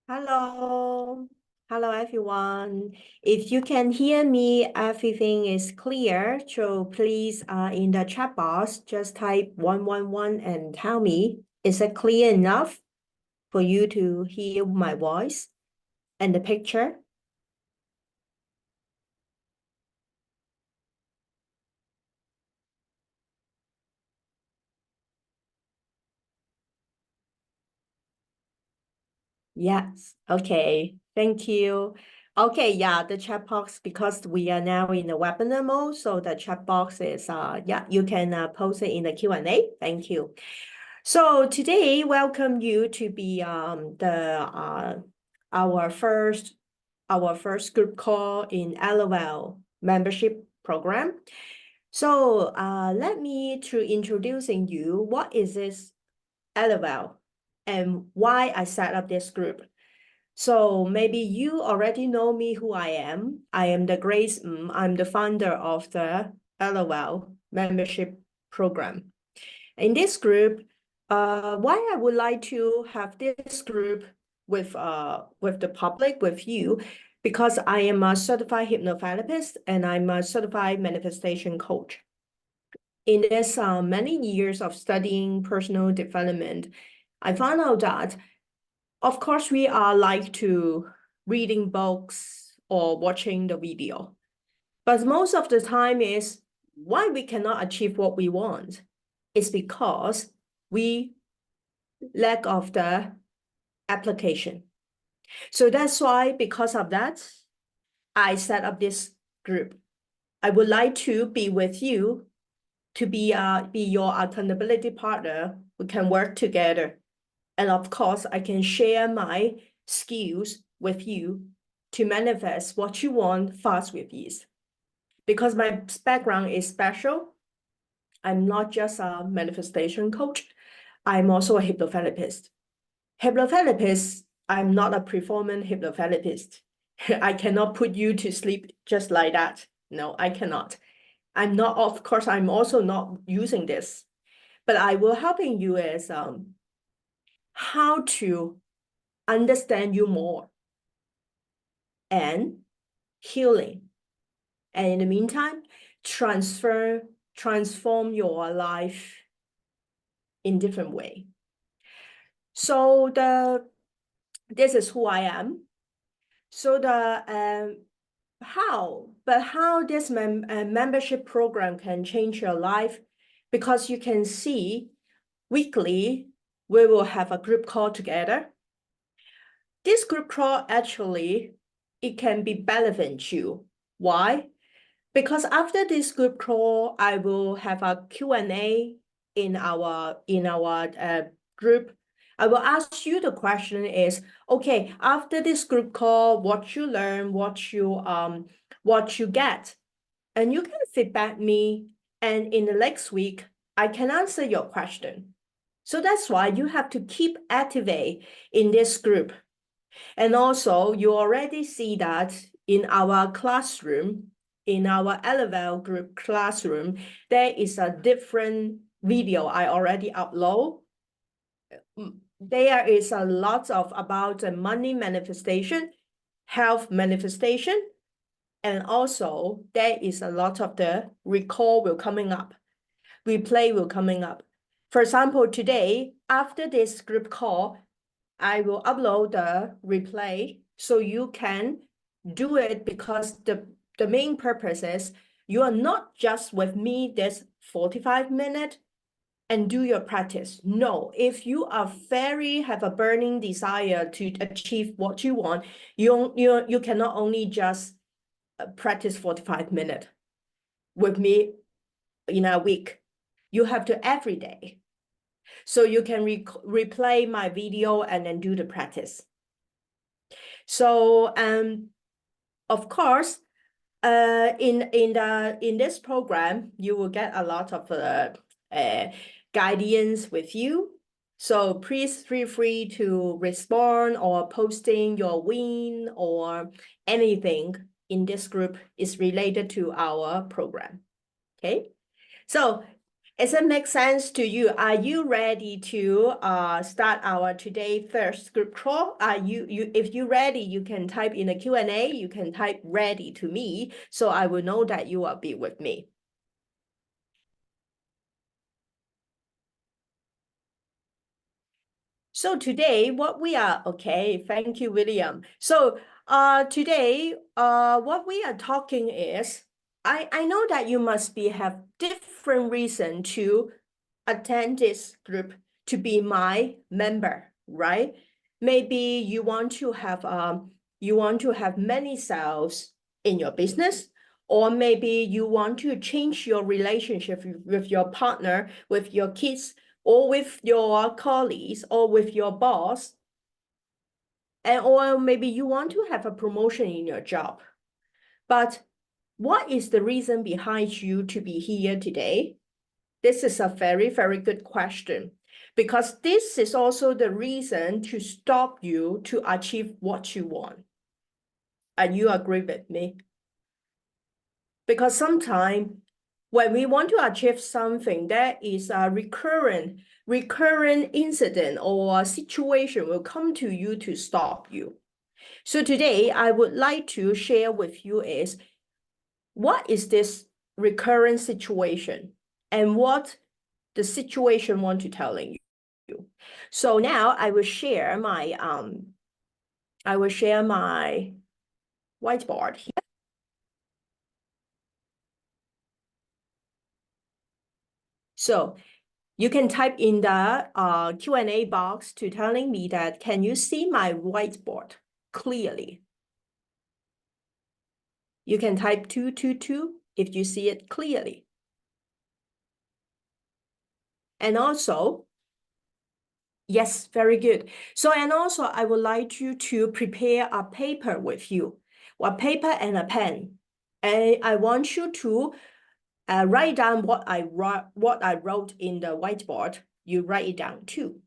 Hello. Hello, everyone. If you can hear me, everything is clear. So please, in the chat box, just type 111 and tell me, is it clear enough for you to hear my voice and the picture? Yes. Okay. Thank you. Okay. Yeah, the chat box, because we are now in the webinar mode, so the chat box is, yeah, you can post it in the Q&A. Thank you. So today, welcome you to be our first group call in LOL membership program. So let me to introducing you what is this LOL and why I set up this group. So maybe you already know me who I am. I am the Grace Ng. I'm the founder of the LOL membership program. In this group, why I would like to have this group with the public, with you, because I am a certified hypnotherapist and I'm a certified manifestation coach. In this many years of studying personal development, I found out that, of course, we are like to reading books or watching the video, but most of the time is why we cannot achieve what we want is because we lack of the application. So that's why, because of that, I set up this group. I would like to be with you to be your accountability partner. We can work together. And of course, I can share my skills with you to manifest what you want fast with ease. Because my background is special, I'm not just a manifestation coach, I'm also a hypnotherapist. Hypnotherapist, I'm not a performance hypnotherapist. I cannot put you to sleep just like that. No, I cannot. I'm not, of course, I'm also not using this, but I will helping you as how to understand you more and healing. And in the meantime, transform your life in different way. So this is who I am. So how this membership program can change your life, because you can see weekly we will have a group call together. This group call actually it can be relevant to you. Why? Because after this group call, I will have a Q&A in our group. I will ask you the question is, okay, after this group call, what you learn, what you get, and you can feedback me, and in the next week, I can answer your question. So that's why you have to keep activate in this group. And also, you already see that in our classroom, in our LOL group classroom, there is a different video I already upload. There is a lot of about the money manifestation, health manifestation, and also there is a lot of the recall will coming up, replay will coming up. For example, today, after this group call, I will upload the replay so you can do it, because the main purpose is you are not just with me this 45 minutes and do your practice. No, if you are have a burning desire to achieve what you want, you cannot only just practice 45 minutes with me in a week. You have to every day. So you can replay my video and then do the practice. So of course, in this program, you will get a lot of guidance with you. So please feel free to respond or posting your win or anything in this group is related to our program. Okay, so Does it make sense to you? Are you ready to start our today first group call? If you're ready, you can type in the Q&A, you can type ready to me, so I will know that you will be with me. So today, okay, thank you, William. So today, what we are talking is, I know that you must have different reason to attend this group to be my member, right? Maybe you want to have many sales in your business, or maybe you want to change your relationship with your partner, with your kids, or with your colleagues, or with your boss, or maybe you want to have a promotion in your job. But what is the reason behind you to be here today? This is a very, very good question, because this is also the reason to stop you to achieve what you want. And you agree with me? Because sometimes when we want to achieve something, there is a recurrent incident or situation will come to you to stop you. So today I would like to share with you is, what is this recurrent situation and what the situation want to telling you. So now I will share my whiteboard here. So you can type in the Q&A box to telling me that, can you see my whiteboard clearly? You can type 222 if you see it clearly. And also, yes, very good. So, and also I would like you to prepare a paper with you, a paper and a pen. And I want you to write down what I wrote in the whiteboard. You write it down too.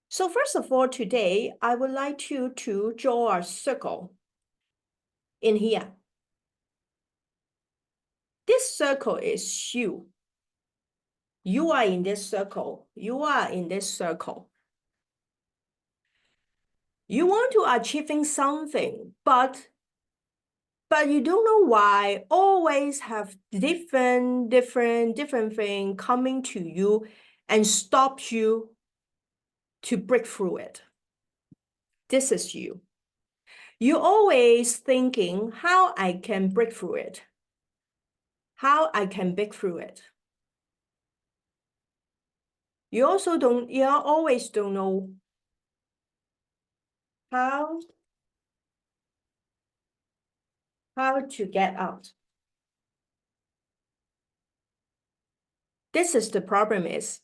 So first of all, today, I would like you to draw a circle in here. This circle is you. You are in this circle. You are in this circle. You want to achieving something, but you don't know why. Always have different thing coming to you and stop you to break through it. This is you. You always thinking how I can break through it. How I can break through it. You always don't know how to get out. This is the problem is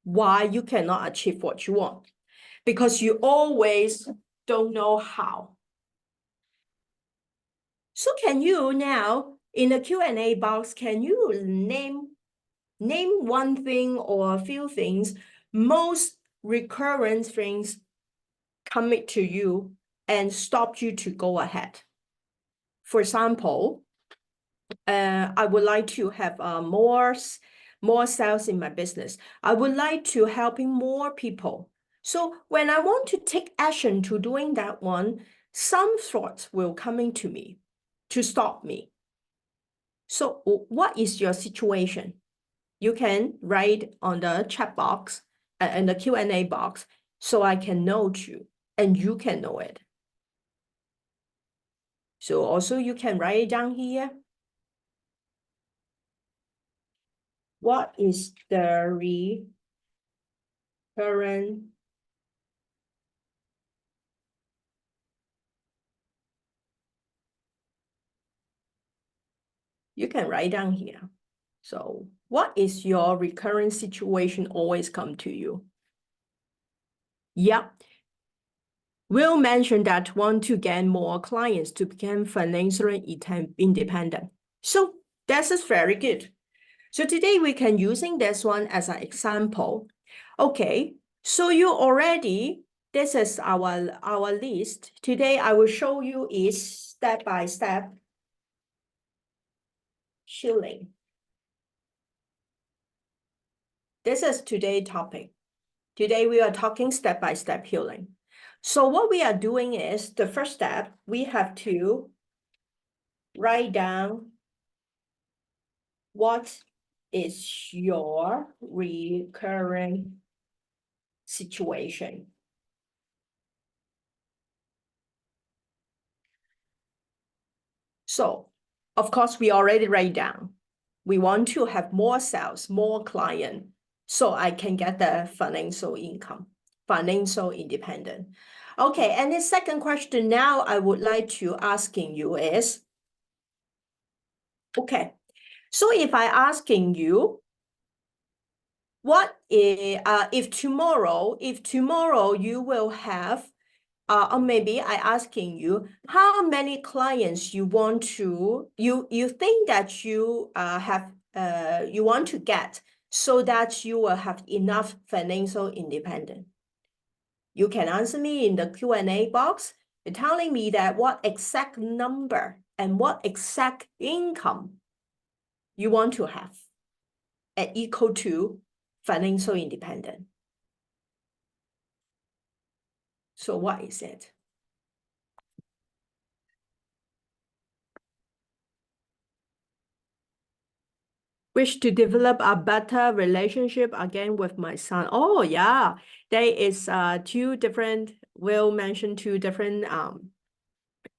why you cannot achieve what you want, because you always don't know how. So can you now, in the Q&A box, can you name one thing or a few things, most recurrent things commit to you and stop you to go ahead? For example, I would like to have more sales in my business. I would like to helping more people. So when I want to take action to doing that one, some thoughts will coming to me to stop me. So what is your situation? You can write on the chat box and the Q&A box, so I can know you and you can know it. So also you can write it down here. What is the recurrent you can write down here. So what is your recurrent situation always come to you? Yeah. Will mention that want to gain more clients to become financially independent. So that is very good. So today we can using this one as an example. Okay, so you already, this is our list. Today I will show you is step by step shilling. This is today's topic. Today we are talking step-by-step healing. So what we are doing is, the first step, we have to write down what is your recurring situation. So, of course, we already write down. We want to have more sales, more client, so I can get the financial income, financial independent. Okay, and the second question now I would like to asking you is, okay, so if I asking you, what is, if tomorrow you will have, or maybe I asking you, how many clients you want to, you think that you have, you want to get so that you will have enough financial independence? You can answer me in the Q&A box, telling me that what exact number and what exact income you want to have at equal to financial independence. So what is it? Wish to develop a better relationship again with my son. Oh yeah, there is two different, Will mention two different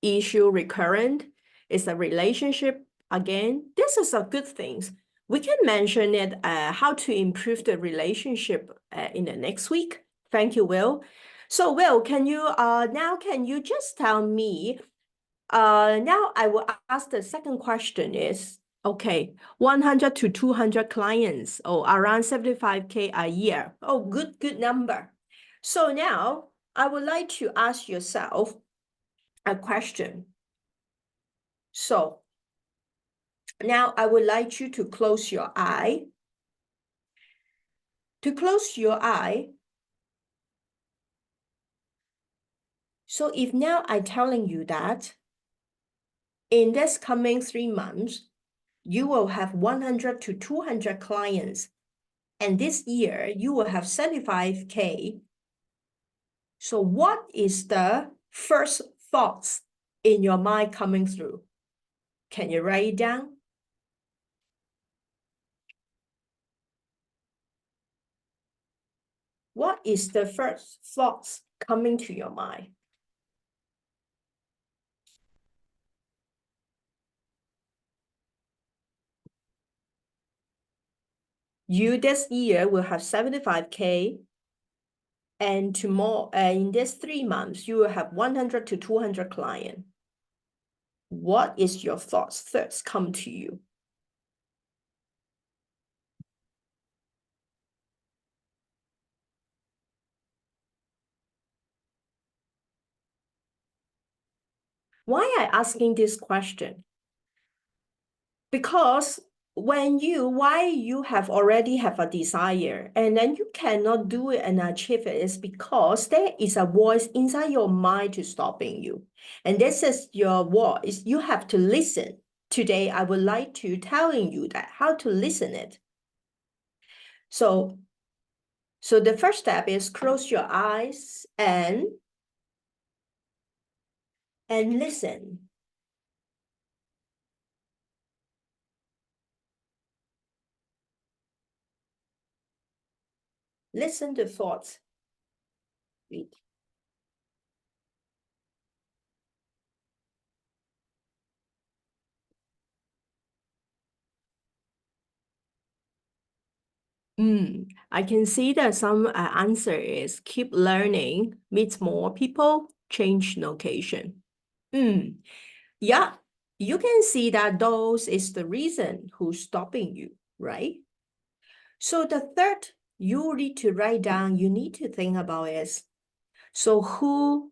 issue recurrent. It's a relationship again. This is a good thing. We can mention it how to improve the relationship in the next week. Thank you, Will. So Will, can you just tell me, now I will ask the second question is, okay, 100 to 200 clients, or around 75K a year. Oh, good number. So now I would like to ask yourself a question. So now I would like you to close your eye. To close your eye. So if now I'm telling you that in this coming 3 months, you will have 100 to 200 clients, and this year you will have 75K. So what is the first thoughts in your mind coming through? Can you write it down? What is the first thoughts coming to your mind? You this year will have 75K, and tomorrow, in this 3 months, you will have 100 to 200 clients. What is your thoughts first come to you? Why I asking this question? Because why you have already have a desire and then you cannot do it and achieve it is because there is a voice inside your mind to stopping you. And this is your voice. You have to listen. Today, I would like to telling you that how to listen it. So the first step is close your eyes and listen. Listen to thoughts. Read. I can see that some answer is keep learning, meet more people, change location. Yeah, you can see that those is the reason who's stopping you, right? So the third you need to write down, you need to think about is, so who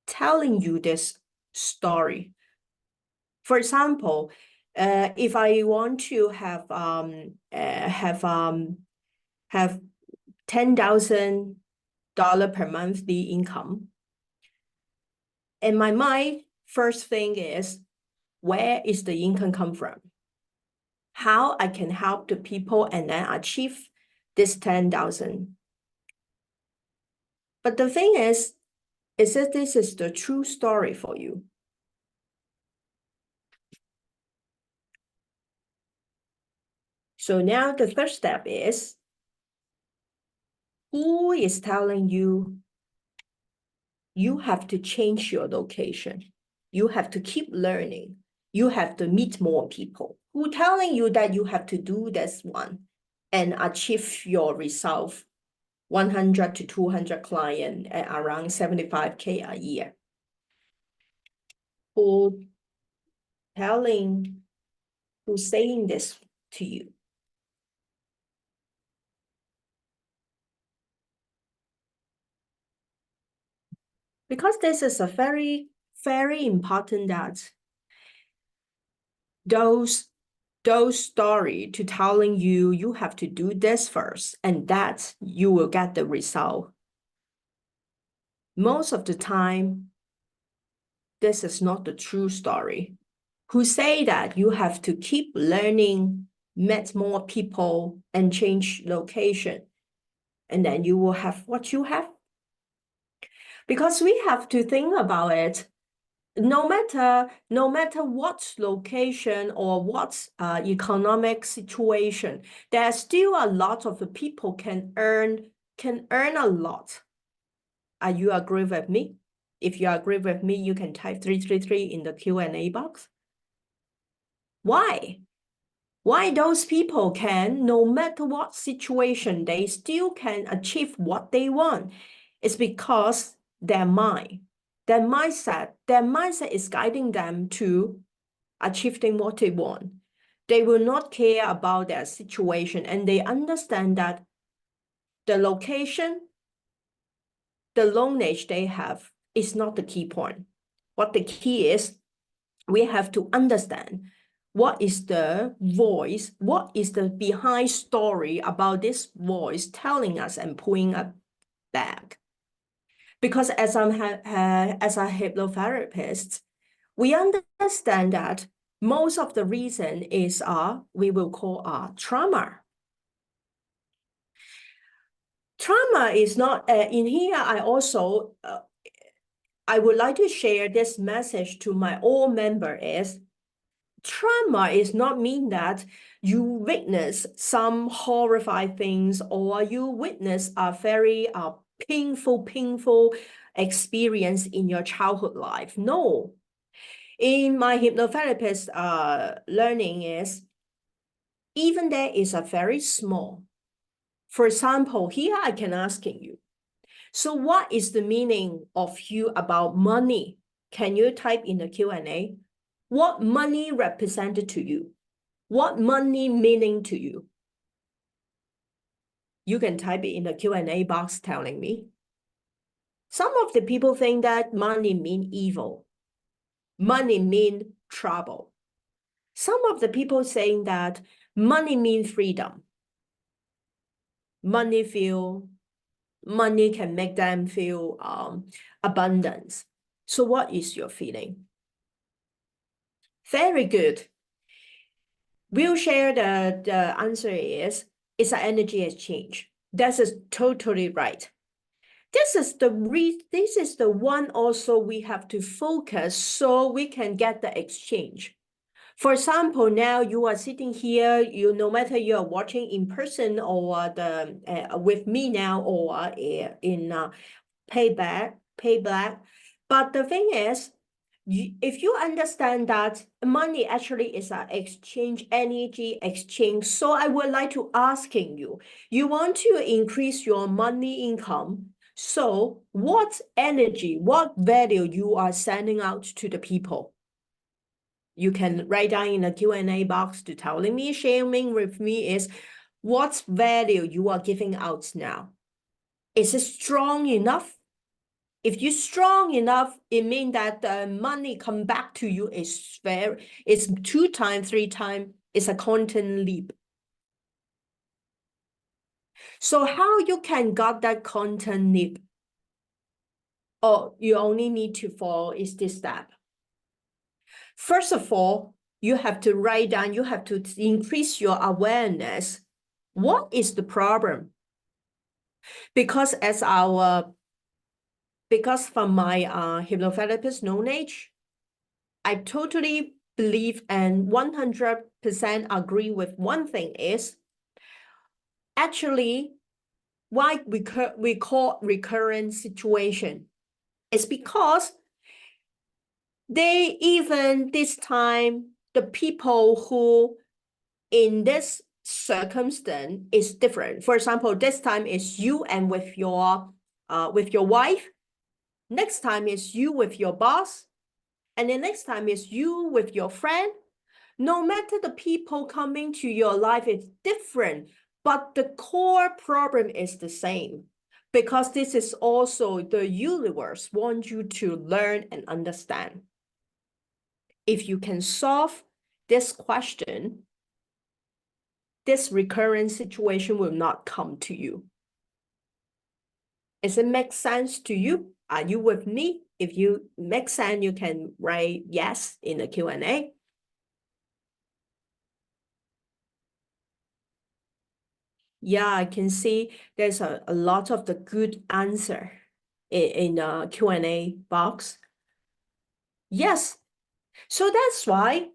telling you this story? For example, if I want to have $10,000 per monthly income, and my mind first thing is, where is the income come from? How I can help the people and then achieve this 10,000. But the thing is that this is the true story for you. So now the third step is, who is telling you you have to change your location? You have to keep learning. You have to meet more people. Who telling you that you have to do this one and achieve your result, 100 to 200 clients at around 75K a year? Who's saying this to you? Because this is a very, very important that those story to telling you you have to do this first and that you will get the result. Most of the time, this is not the true story. Who say that you have to keep learning, meet more people, and change location, and then you will have what you have? Because we have to think about it. No matter what location or what economic situation, there's still a lot of the people can earn a lot. Are you agree with me? If you agree with me, you can type 333 in the Q&A box. Why? Why those people can, no matter what situation, they still can achieve what they want? It's because their mindset is guiding them to achieving what they want. They will not care about their situation, and they understand that the location, the knowledge they have is not the key point. What the key is, we have to understand what is the voice, what is the behind story about this voice telling us and pulling us back. Because as a hypnotherapist, we understand that most of the reason is we will call trauma. Trauma is not in here. I would like to share this message to my all member is, trauma is not mean that you witness some horrifying things or you witness a very painful experience in your childhood life. No. In my hypnotherapist learning is, even there is a very small. For example, here I can asking you, so what is the meaning of you about money? Can you type in the Q&A? What money represented to you? What money meaning to you? You can type it in the Q&A box telling me. Some of the people think that money mean evil. Money mean trouble. Some of the people saying that money mean freedom. Money can make them feel abundance. So what is your feeling? Very good. We'll share the answer is, it's an energy exchange. That is totally right. This is the one also we have to focus so we can get the exchange. For example, now you are sitting here, no matter you are watching in person or with me now or in payback. But the thing is, if you understand that money actually is an exchange, energy exchange, so I would like to asking you, you want to increase your money income, so what energy, what value you are sending out to the people? You can write down in the Q&A box to telling me, sharing with me is, what value you are giving out now? Is it strong enough? If you're strong enough, it means that the money come back to you is it's 2 times, 3 times, it's a quantum leap. So how you can got that quantum leap? Oh, you only need to follow is this step. First of all, you have to write down, you have to increase your awareness What is the problem? Because from my hypnotherapist knowledge, I totally believe and 100% agree with one thing is actually why we call recurrent situation. It's because even this time, the people who in this circumstance is different. For example, this time is you and with your wife. Next time is you with your boss. And the next time is you with your friend. No matter the people coming to your life is different, but the core problem is the same. Because this is also the universe wants you to learn and understand. If you can solve this question, this recurrent situation will not come to you. Does it make sense to you? Are you with me? If you make sense, you can write yes in the Q&A. Yeah, I can see there's a lot of the good answer in the Q&A box. Yes, so that's why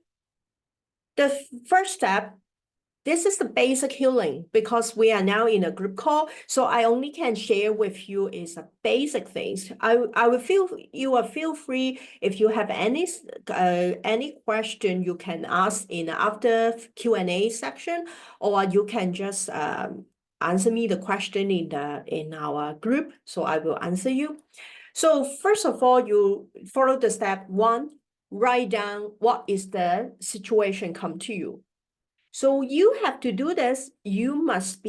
the first step, this is the basic healing because we are now in a group call. So I only can share with you is a basic things. I will feel free if you have any question you can ask in after Q&A section, or you can just answer me the question in our group. So I will answer you. So first of all, you follow the step 1, write down what is the situation come to you. So you have to do this. You must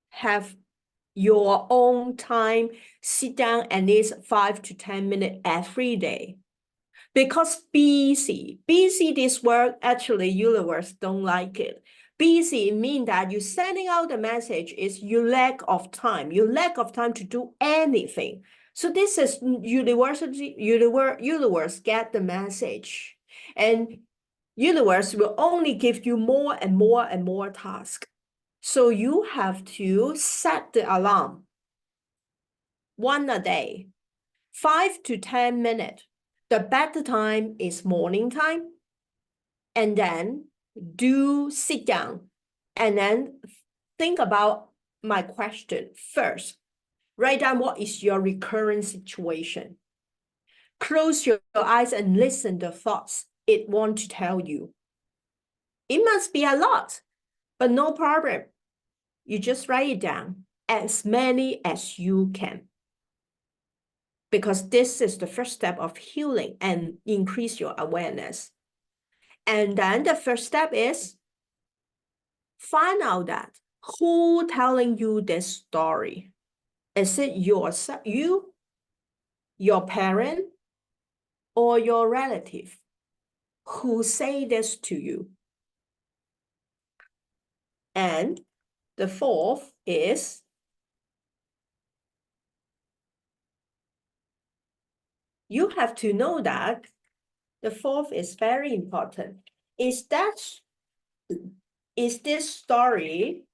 have your own time, sit down at least 5 to 10 minutes every day. Because busy this work, actually universe don't like it. Busy mean that you sending out the message is you lack of time to do anything. So this is universe get the message. And universe will only give you more and more and more tasks. So you have to set the alarm 1 a day, 5 to 10 minutes. The better time is morning time. And then sit down and then think about my question first. Write down what is your recurrent situation. Close your eyes and listen to the thoughts it wants to tell you. It must be a lot, but no problem. You just write it down, as many as you can. Because this is the first step of healing and increase your awareness. And then the first step is find out that who telling you this story. Is it you, your parent, or your relative who say this to you? And the fourth is you have to know that the fourth is very important. Is this story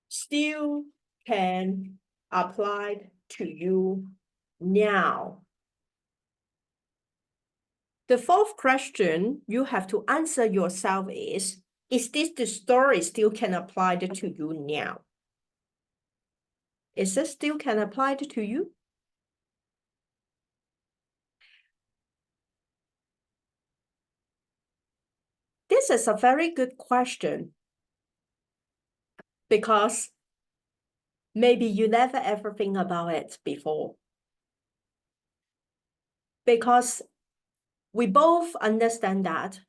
still can apply to you now? The fourth question you have to answer yourself is this the story still can apply to you now? Is it still can apply to you? This is a very good question because maybe you never ever think about it before. Because we both understand that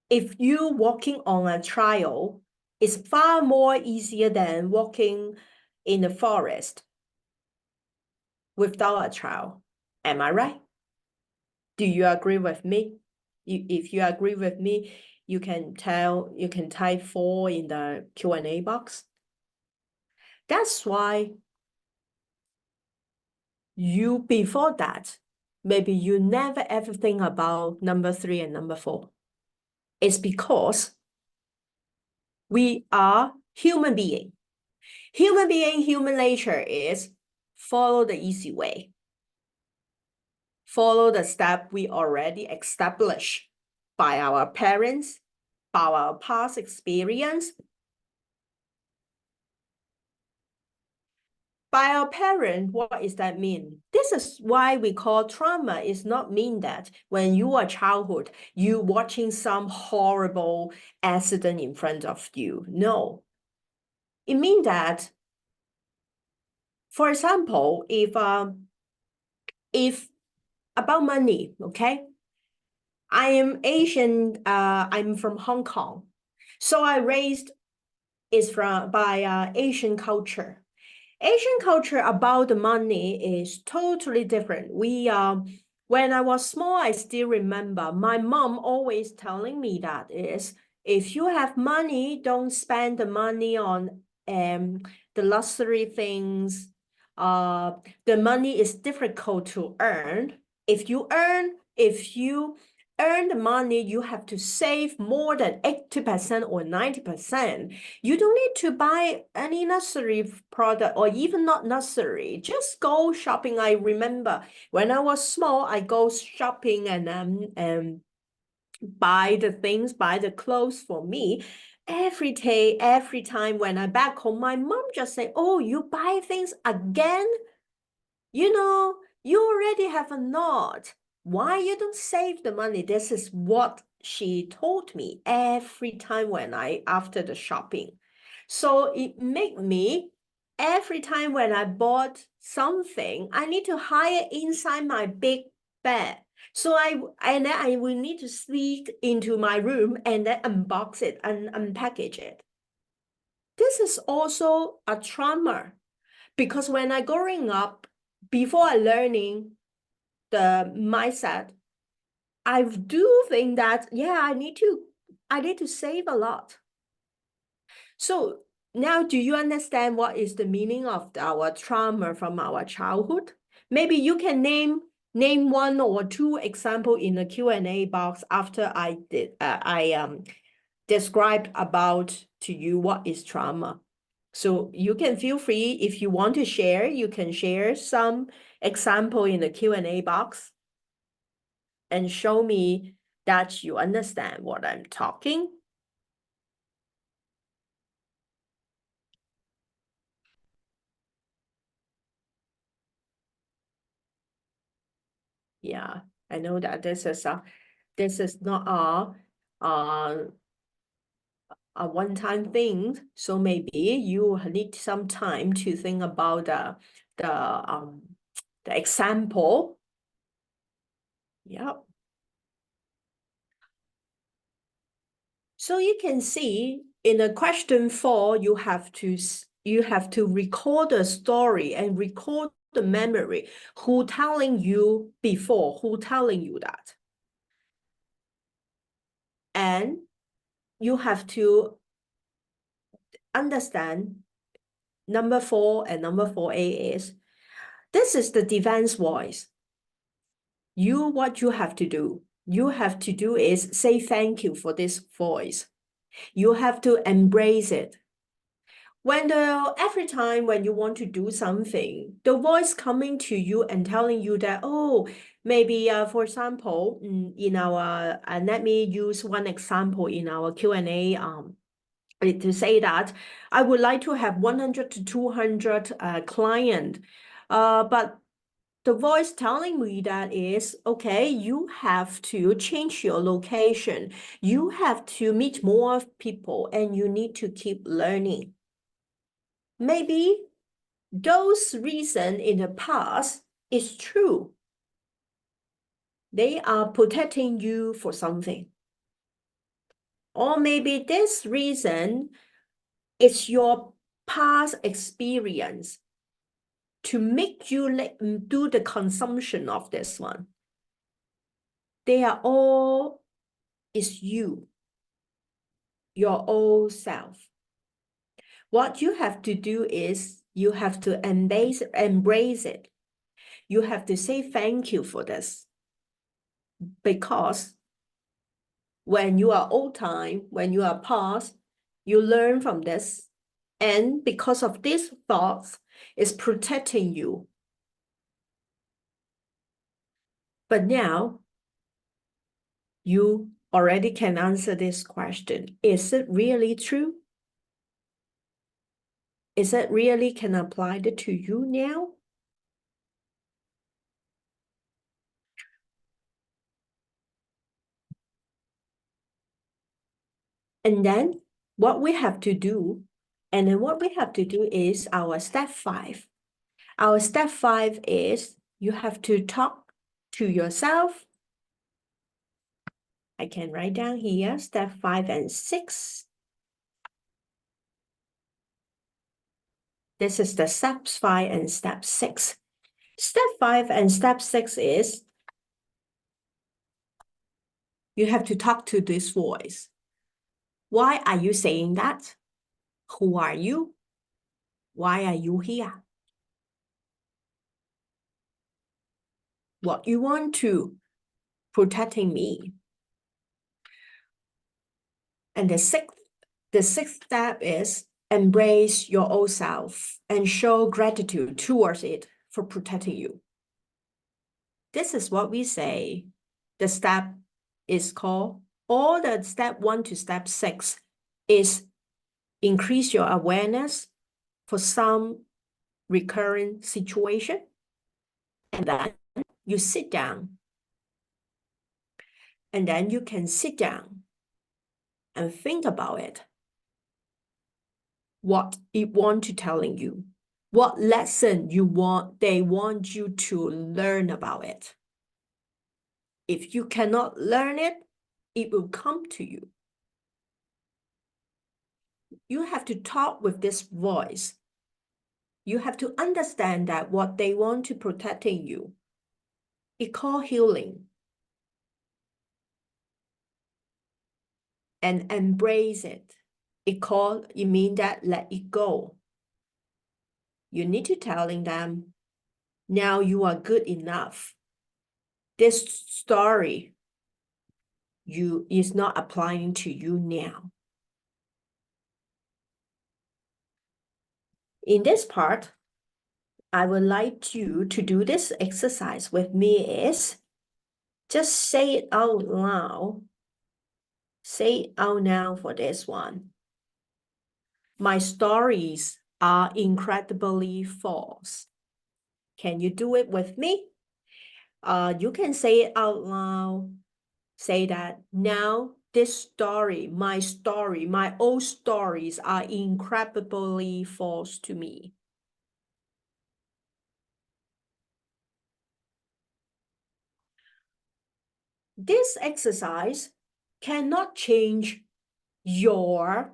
if you walking on a trail, it's far more easier than walking in the forest without a trail. Am I right? Do you agree with me? If you agree with me, you can type 4 in the Q&A box. That's why before that, maybe you never ever think about number 3 and number 4. It's because We are human being. Human nature is follow the easy way. Follow the step we already established by our parents, by our past experience. By our parent, what does that mean? This is why we call trauma. Is not mean that when you are childhood, you watching some horrible accident in front of you. No. It means that, for example, if about money, okay? I am Asian, I'm from Hong Kong. So I raised is from by Asian culture. Asian culture about the money is totally different. When I was small, I still remember my mom always telling me that is if you have money, don't spend the money on the luxury things. The money is difficult to earn. If you earn the money, you have to save more than 80% or 90%. You don't need to buy any luxury product or even not luxury. Just go shopping. I remember when I was small, I go shopping and buy the things, buy the clothes for me. Every day, every time when I back home, my mom just say, "Oh, you buy things again? You know, you already have a lot. Why you don't save the money?" This is what she told me every time when I after the shopping. So it made me every time when I bought something, I need to hide it inside my big bag. So then I will need to sneak into my room and then unbox it and unpackage it. This is also a trauma because when I growing up, before I learning the mindset, I do think that yeah, I need to save a lot. So now do you understand what is the meaning of our trauma from our childhood? Maybe you can name one or two example in the Q&A box after I described about to you what is trauma. So you can feel free if you want to share, you can share some example in the Q&A box and show me that you understand what I'm talking. Yeah, I know that this is not a one-time thing. So maybe you need some time to think about the example. Yep. So you can see in the question 4, you have to record the story and record the memory. Who telling you before? Who telling you that? And you have to understand number 4 and number 4A is this is the defense voice. What you have to do is say thank you for this voice. You have to embrace it. Every time when you want to do something, the voice coming to you and telling you that, oh, maybe for example, in our let me use one example in our Q&A to say that I would like to have 100 to 200 client, but the voice telling me that is, okay, you have to change your location. You have to meet more people and you need to keep learning. Maybe those reasons in the past is true. They are protecting you for something. Or maybe this reason is your past experience to make you do the consumption of this one. They are all is you, your old self. What you have to do is you have to embrace it. You have to say thank you for this. Because when you are old time, when you are past, You learn from this. And because of these thoughts, it's protecting you. But now, you already can answer this question. Is it really true? Is it really can apply it to you now? And then what we have to do, is our step 5. Our step 5 is you have to talk to yourself. I can write down here, step 5 and 6. This is the step 5 and step 6. Step 5 and step 6 is you have to talk to this voice. Why are you saying that? Who are you? Why are you here? What you want to protecting me? And the sixth step is embrace your old self and show gratitude towards it for protecting you. This is what we say. The step is called, all the step 1 to step 6 is increase your awareness for some recurring situation. And then you sit down. And then you can sit down and think about it. What it want to telling you. What lesson they want you to learn about it. If you cannot learn it, it will come to you. You have to talk with this voice. You have to understand that what they want to protecting you. It called healing. And embrace it. It means that let it go. You need to telling them, now you are good enough. This story is not applying to you now. In this part, I would like you to do this exercise with me is just say it out loud. Say it out loud for this one. My stories are incredibly false. Can you do it with me? You can say it out loud. Say that now this story, my old stories are incredibly false to me. This exercise cannot change your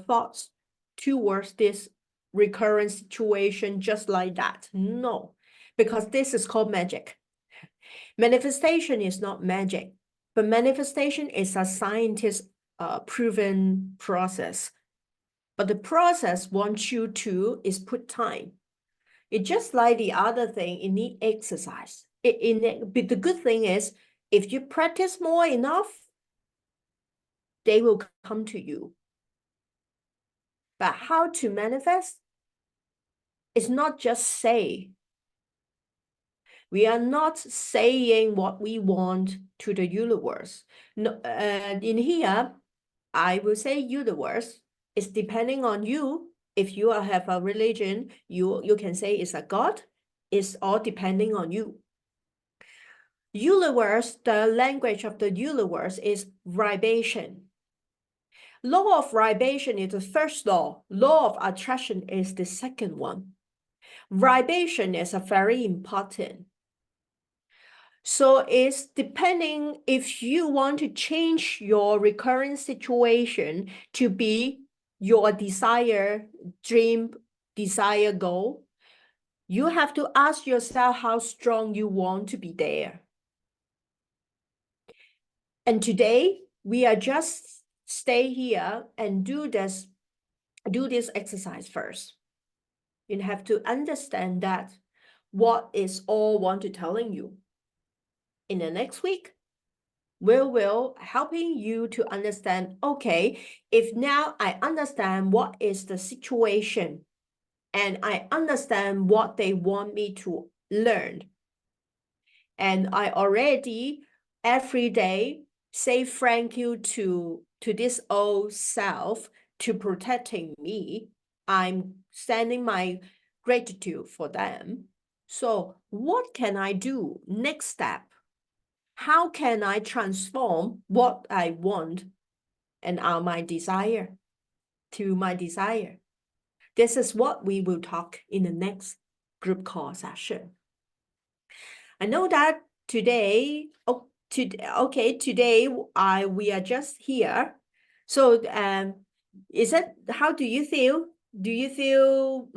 thoughts towards this recurrent situation just like that. No, because this is called magic. Manifestation is not magic, but manifestation is a scientist proven process. But the process wants you to is put time. It just like the other thing, it need exercise. But the good thing is, if you practice more enough, they will come to you. But how to manifest? It's not just say. We are not saying what we want to the universe. No, in here, I will say universe is depending on you. If you have a religion, you can say it's a God. It's all depending on you. Universe, the language of the universe is vibration. Law of vibration is the first law. Law of attraction is the second one. Vibration is a very important. So it's depending if you want to change your recurrent situation to be your dream, desire goal, you have to ask yourself how strong you want to be there. And today, we are just stay here and do this exercise first. You have to understand that what is all want to telling you. In the next week, will helping you to understand, okay, if now I understand what is the situation and I understand what they want me to learn, and I already every day say thank you to this old self to protecting me. I'm sending my gratitude for them. So what can I do next step? How can I transform what I want and my desire to my desire? This is what we will talk in the next group call session. I know that today, today we are just here. So is it, how do you feel? Do you feel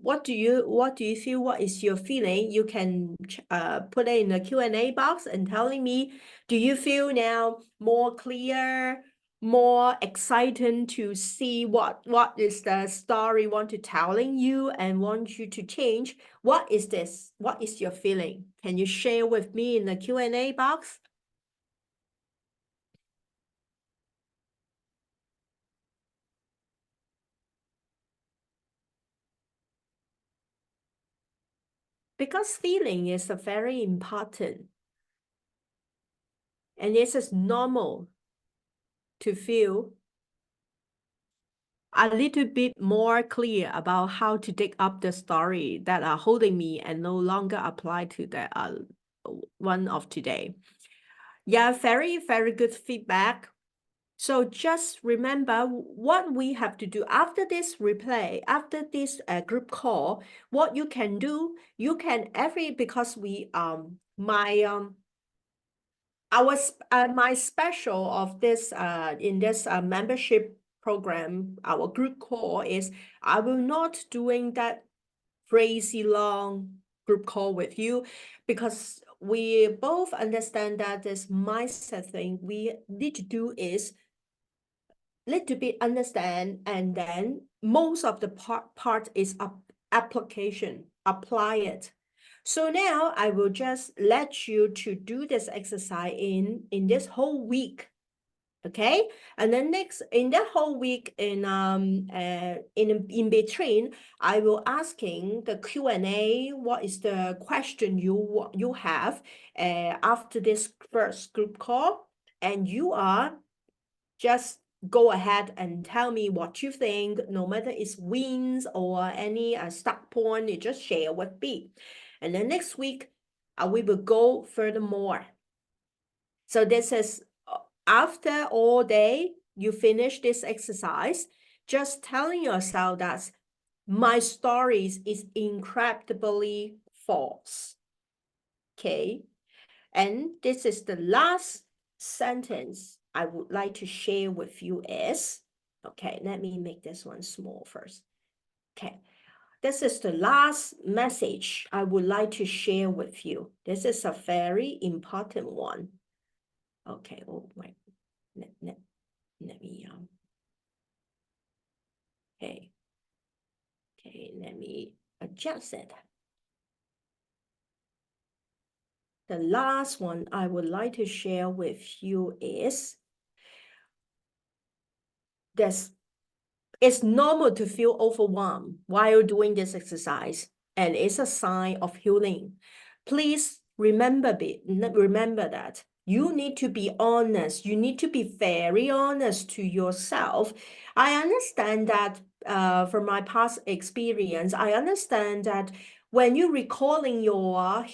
what do you feel? What is your feeling? You can put it in the Q&A box and telling me, do you feel now more clear, more excited to see what is the story want to telling you and want you to change? What is this? What is your feeling? Can you share with me in the Q&A box? Because feeling is a very important, and this is normal to feel a little bit more clear about how to dig up the story that are holding me and no longer apply to the one of today. Yeah, very, very good feedback. So just remember what we have to do after this replay, after this group call. What you can do, you can because we my my special of this in this membership program, our group call is I will not doing that crazy long group call with you, because we both understand that this mindset thing we need to do is little bit understand, and then most of the part is application, apply it. So now I will just let you to do this exercise in this whole week. Okay, and then next in that whole week in between, I will asking the Q&A. What is the question you have after this first group call, and you are just go ahead and tell me what you think, no matter it's wins or any start point, you just share with me. And then next week, we will go furthermore. So this is after all day, you finish this exercise, just telling yourself that my stories is incredibly false. Okay. And this is the last sentence I would like to share with you is, okay, let me make this one small first. Okay, this is the last message I would like to share with you. This is a very important one. Okay, oh wait, let me, okay, let me adjust it. The last one I would like to share with you is this. It's normal to feel overwhelmed while doing this exercise, and it's a sign of healing. Please remember that you need to be honest. You need to be very honest to yourself. I understand that from my past experience, I understand that when you're recalling your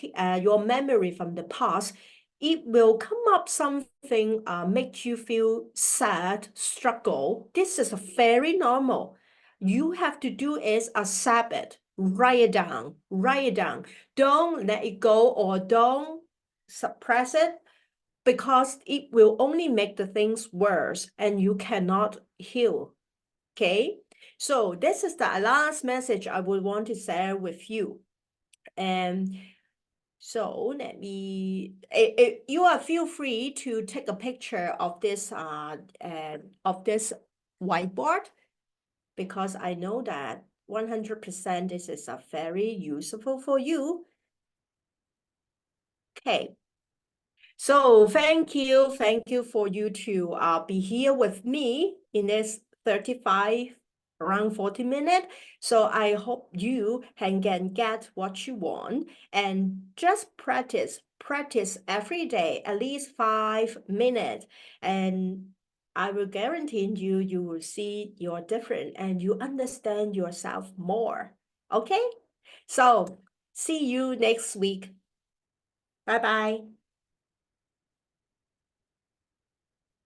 memory from the past, it will come up something make you feel sad, struggle. This is very normal. You have to do is accept it, write it down, write it down. Don't let it go or don't suppress it, because it will only make the things worse and you cannot heal. Okay, so this is the last message I would want to share with you. And so let me, you are feel free to take a picture of this whiteboard, because I know that 100% this is a very useful for you. Okay, So thank you for you to be here with me in this 35 around 40 minutes. So I hope you can get what you want and just practice every day, at least 5 minutes. And I will guarantee you will see you're different and you understand yourself more. Okay? So see you next week. Bye bye.